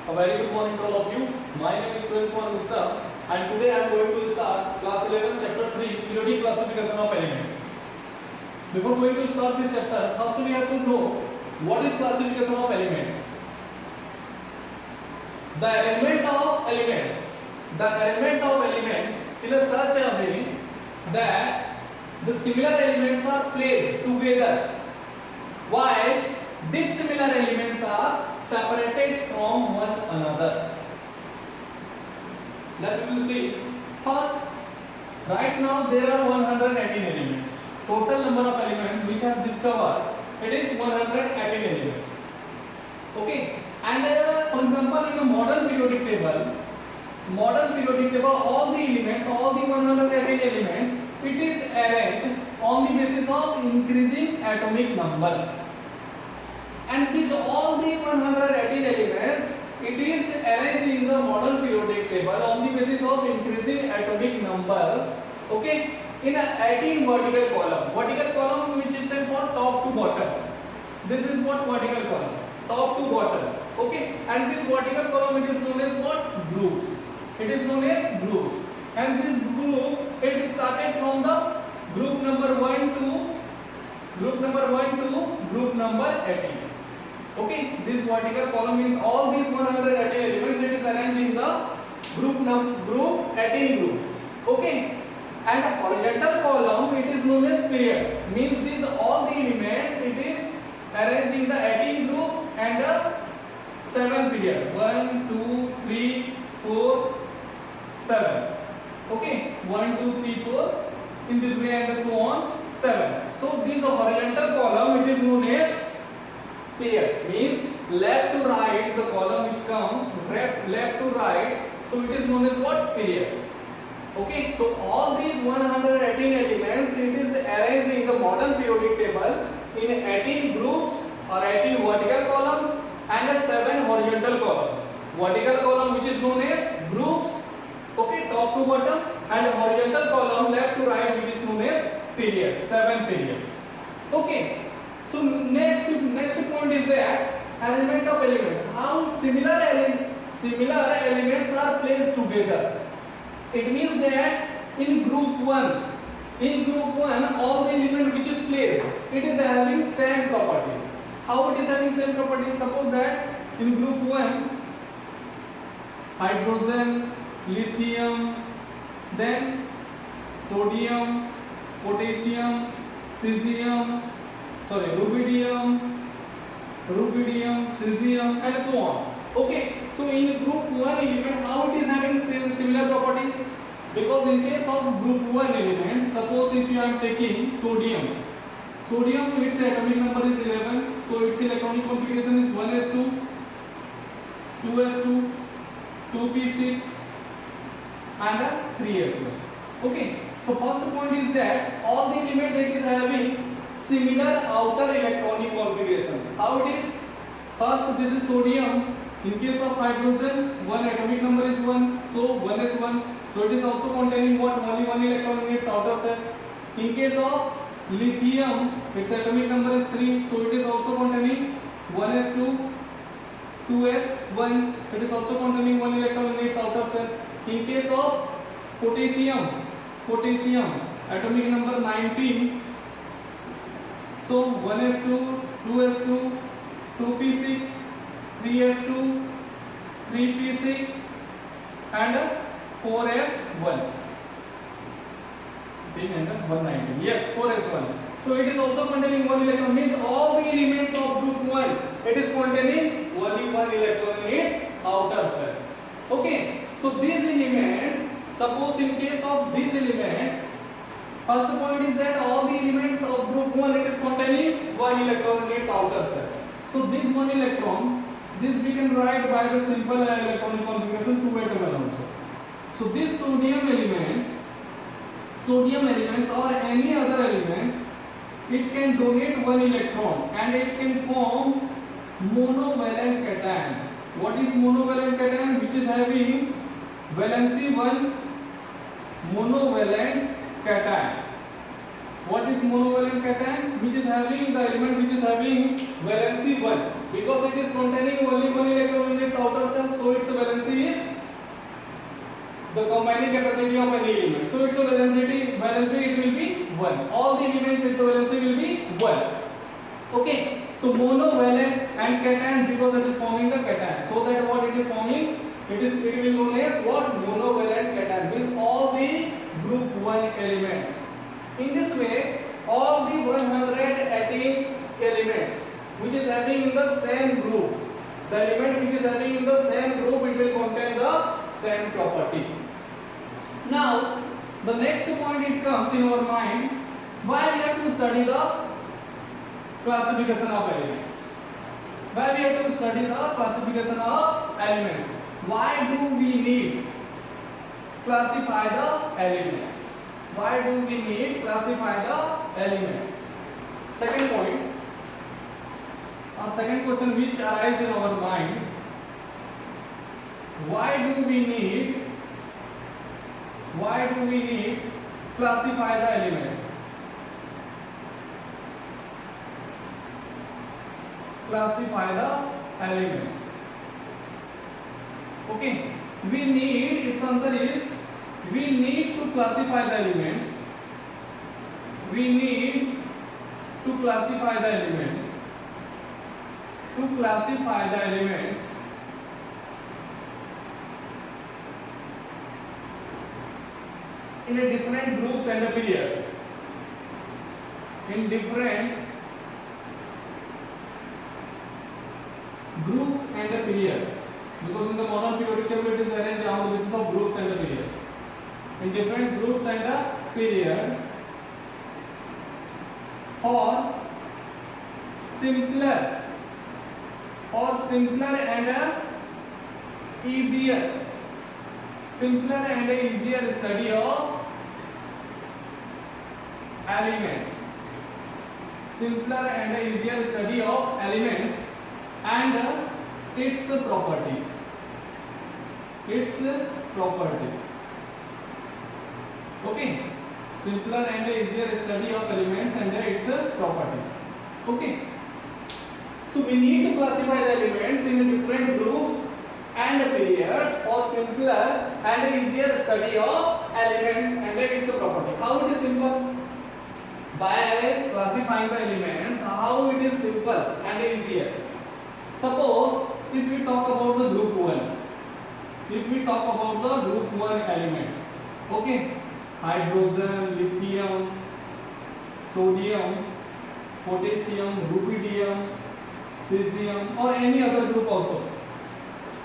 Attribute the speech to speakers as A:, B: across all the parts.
A: A very good morning to all of you. My name is Surendra Kumar Mishra and today I am going to start class 11 chapter 3 periodic classification of elements. Before going to start this chapter, first we have to know what is classification of elements. The arrangement of elements in a such a way that the similar elements are placed together while dissimilar elements are separated from one another. Let me see. First, right now there are 118 elements. Total number of elements which has discovered, it is 118 elements. Okay. And for example, in a modern periodic table, all the elements, all the 118 elements, it is arranged on the basis of increasing atomic number. And these all the 118 elements, it is arranged in the modern periodic table on the basis of increasing atomic number. Okay, in a 18 vertical column which is stand for top to bottom. This is what vertical column, top to bottom. Okay, and this vertical column it is known as what? Groups. It is known as groups. And this group it started from the group number 1 to group number 18. Okay, this vertical column means all these 118 elements it is arranged in the group 18 groups. Okay, and a horizontal column it is known as period. Means these all the elements it is arranged in the 18 groups and a 7 period. 1, 2, 3, 4, 7. Okay, 1, 2, 3, 4. In this way and so on 7. So this horizontal column it is known as period. Means left to right the column which comes left to right. So it is known as what? Period. Okay. So all these 118 elements it is arranged in the modern periodic table in 18 groups or 18 vertical columns and 7 horizontal columns. Vertical column which is known as groups. Okay, top to bottom, and horizontal column left to right which is known as period. 7 periods. Okay. So next point is that arrangement of elements. How similar elements are placed together. It means that in group 1, all the element which is placed, it is having same properties. How it is having same properties? Suppose that in group 1, hydrogen, lithium, then sodium, potassium, cesium, rubidium, cesium, and so on. Okay, so in group 1 element, how it is having similar properties? Because in case of group 1 element, suppose if you are taking sodium, its atomic number is 11, so its electronic configuration is 1s2, 2s2, 2p6, and 3s1. Okay, so first point is that all the element it is having similar outer electronic configuration. How it is? First, this is sodium. In case of hydrogen, one atomic number is 1, so 1s1. So it is also containing what? Only one electron in its outer shell. In case of lithium, its atomic number is 3, so it is also containing 1s2, 2s1. It is also containing one electron in its outer shell. In case of potassium, atomic number 19. So 1s2, 2s2, 2p6, 3s2, 3p6, and 4s1. And 119. Yes, 4s1. So it is also containing one electron. Means all the elements of group 1 it is containing only one electron in its outer shell. Okay. So this element, suppose in case of this element, first point is that all the elements of group 1 it is containing one electron in its outer shell. So this one electron, this we can write by the simple electronic configuration 2s1 also. So these sodium elements or any other elements, it can donate one electron and it can form monovalent cation. What is monovalent cation? Which is having valency 1 monovalent cation. What is monovalent cation? Which is having the element which is having valency 1, because it is containing only one electron in its outer shell, so valency. So its valency it will be 1. All the elements its valency will be 1. Okay. So monovalent and cation, because it is forming the cation. So that what it is forming, it will be known as what? Monovalent cation. Means all the group 1 element. In this way, all the 118 elements which is having in the same group, the element which is having in the same group, it will contain the same property. Now, the next point it comes in our mind, why we have to study the classification of elements. Why we have to study the classification of elements? Why do we need classify the elements? Why do we need classify the elements? Second point, our second question which arises in our mind, why do we need classify the elements? Classify the elements. Okay, we need, its answer is we need to classify the elements. We need to classify the elements. To classify the elements in a different groups and a period. In different groups and a period, because in the modern periodic table it is arranged on the basis of groups and the periods. In different groups and a period, or simpler and a easier study of elements. Simpler and easier study of elements and its properties. Okay, simpler and easier study of elements and its properties. Okay, so we need to classify the elements in different groups and periods for simpler and easier study of elements and its property. How it is simple? By classifying the elements, how it is simple and easier. Suppose if we talk about the group 1, element, okay, hydrogen, lithium, sodium, potassium, rubidium, cesium, or any other group also,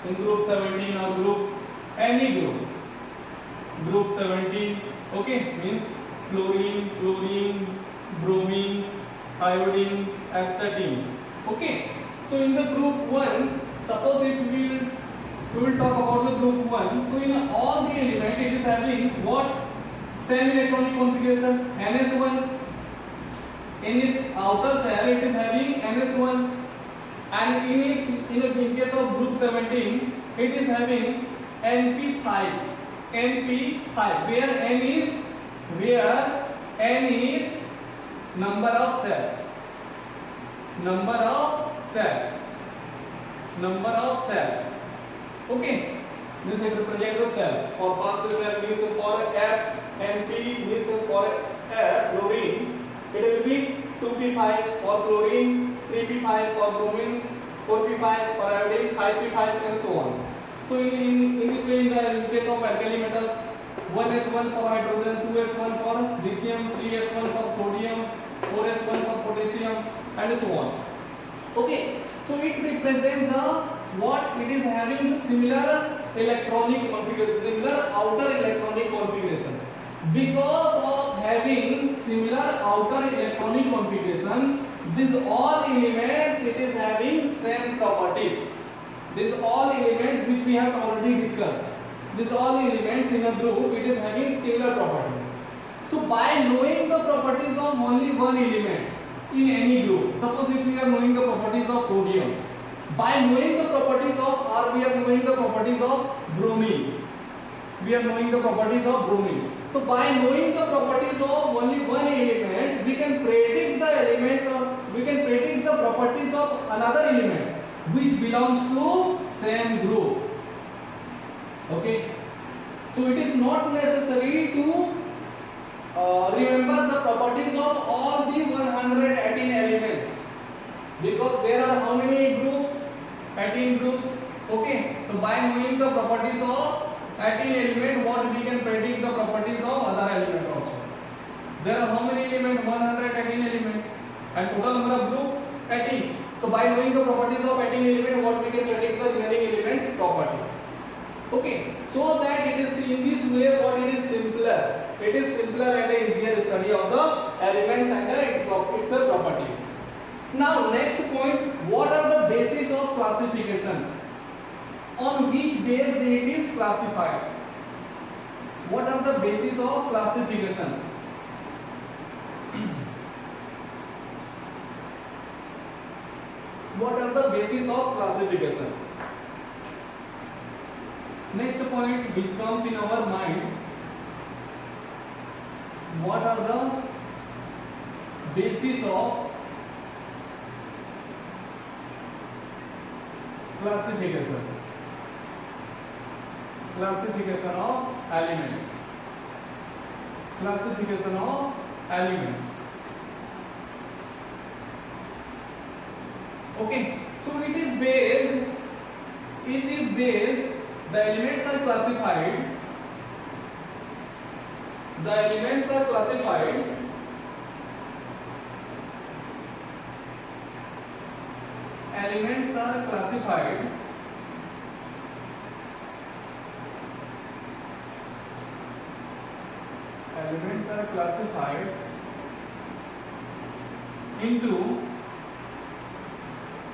A: in group 17 or any group 17, okay, means chlorine, bromine, iodine, astatine. Okay, so in the group 1, suppose if we will talk about the group 1, so in all the element it is having what? Same electronic configuration, ns1. In its outer shell it is having ns1, and in case of group 17 it is having np5, where n is number of cell. Okay, this it represents the cell. For first cell means for F, Np means for F, fluorine, it will be 2p5 for chlorine, 3p5 for bromine, 4p5 for iodine, 5p5 and so on. So in this way, in the case of alkali metals, 1s1 for hydrogen, 2s1 for lithium, 3s1 for sodium, 4s1 for potassium and so on. Okay, so it represents the what? It is having the similar electronic configuration, similar outer electronic configuration. Because of having similar outer electronic configuration, these all elements it is having same properties. These all elements which we have already discussed, these all elements in a group it is having similar properties. So by knowing the properties of only one element in any group, suppose if we are knowing the properties of sodium, by knowing the properties of, or we are knowing the properties of bromine, so by knowing the properties of only one element, we can predict the properties of another element which belongs to same group. Okay, so it is not necessary to remember the properties of all the 118 elements, because there are how many groups? 18 groups. Okay, so by knowing the properties of 18 element, what we can predict the properties of other element also. There are how many elements? 118 elements, and total number of group 18. So by knowing the properties of 18 element, what we can predict the remaining elements property. Okay, so that it is in this way, what it is simpler. It is simpler and easier study of the elements and its properties. Now next point, what are the basis of classification? On which base it is classified? What are the basis of classification? What are the basis of classification? Next point which comes in our mind, what are the basis of classification? Classification of elements. Classification of elements. Okay, so it is based, the elements are classified, elements are classified into,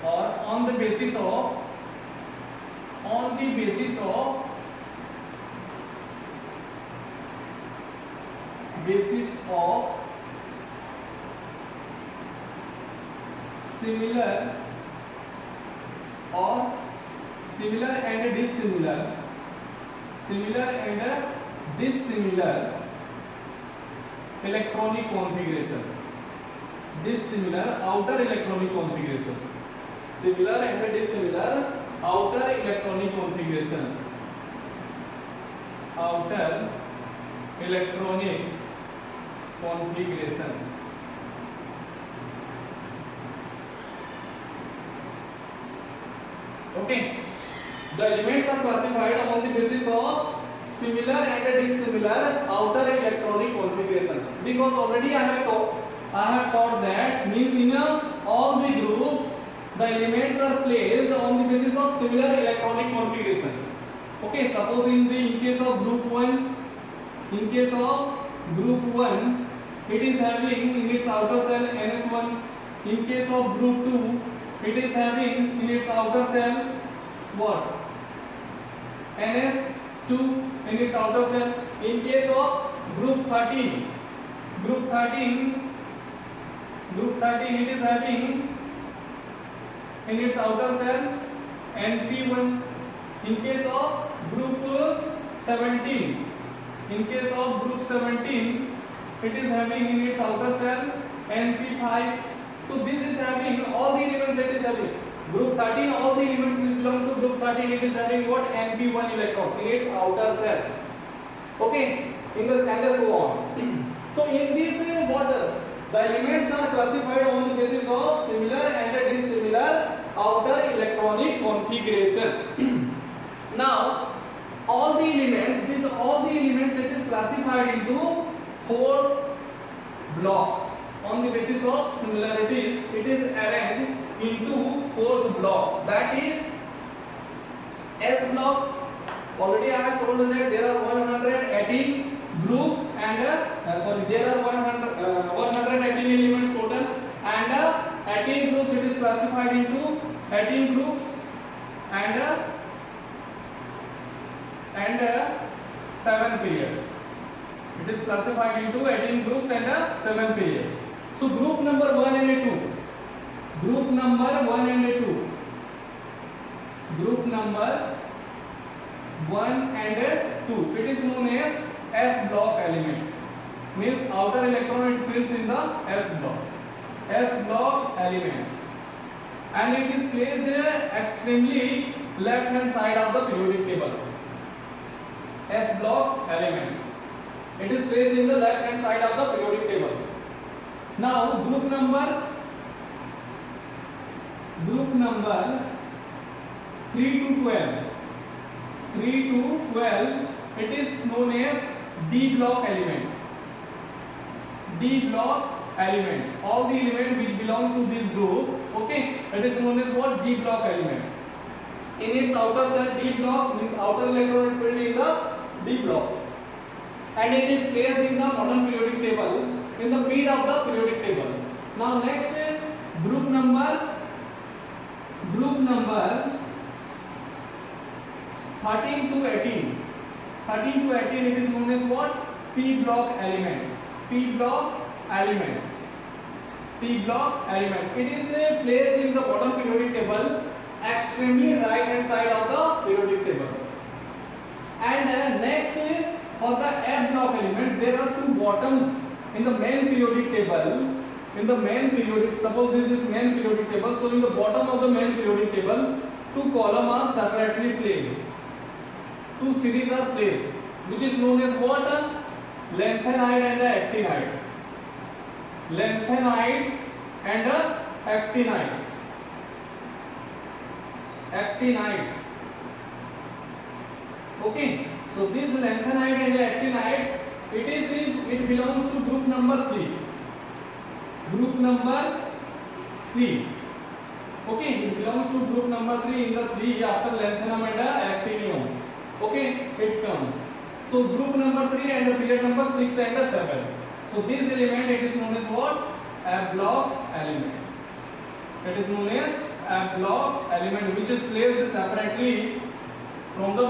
A: or on the basis of similar and dissimilar electronic configuration, dissimilar outer electronic configuration, similar and dissimilar outer electronic configuration, outer electronic configuration. Okay, the elements are classified on the basis of similar and dissimilar outer electronic configuration, because already I have taught that means in all the groups the elements are placed on the basis of similar electronic configuration. Okay, suppose in case of group 1, it is having in its outer cell ns1. In case of group 2, it is having in its outer cell what? ns2 in its outer cell. In case of group 13, it is having in its outer cell np1. In case of group 17, it is having in its outer cell np5. So this is having all the elements, it is having group 13, all the elements which belong to group 13, it is having what? np1 electron in its outer cell. Okay, and so on. So in this what the elements are classified on the basis of similar and dissimilar outer electronic configuration. Now all the elements it is classified into 4 blocks. On the basis of similarities, it is arranged into 4th block, that is S block. Already I have told that there are 118 groups and there are 118 elements total, and 18 groups it is classified into 18 groups and 7 periods. It is classified into 18 groups and 7 periods. So group number 1 and 2. Group number 1 and 2. Group number 1 and 2. It is known as S block element. Means outer electron fills in the S block. S block elements. And it is placed extremely left hand side of the periodic table. S block elements. It is placed in the left hand side of the periodic table. Now group number 3 to 12. 3 to 12, it is known as D block element. D block element. All the elements which belong to this group, okay, it is known as what? D block element. In its outer cell, D block means outer electron field in the D block, and it is placed in the modern periodic table in the mid of the periodic table. Now next group number 13 to 18. 13 to 18, it is known as what? P block element. P block elements. P block element. It is placed in the bottom periodic table, extremely right hand side of the periodic table. And next for the F block element, there are two bottom in the main periodic table. In the main periodic, suppose this is main periodic table, so in the bottom of the main periodic table, two columns are separately placed. Two series are placed, which is known as what? Lanthanide and actinide. Lanthanides and actinides. Actinides. Okay, so these lanthanide and actinides, it belongs to group number 3. Group number 3. Okay, it belongs to group number 3 in the 3 after lanthanum and actinium. Okay, it comes. So group number 3 and the period number 6 and 7. So this element, it is known as what? F block element. It is known as F block element, which is placed separately from the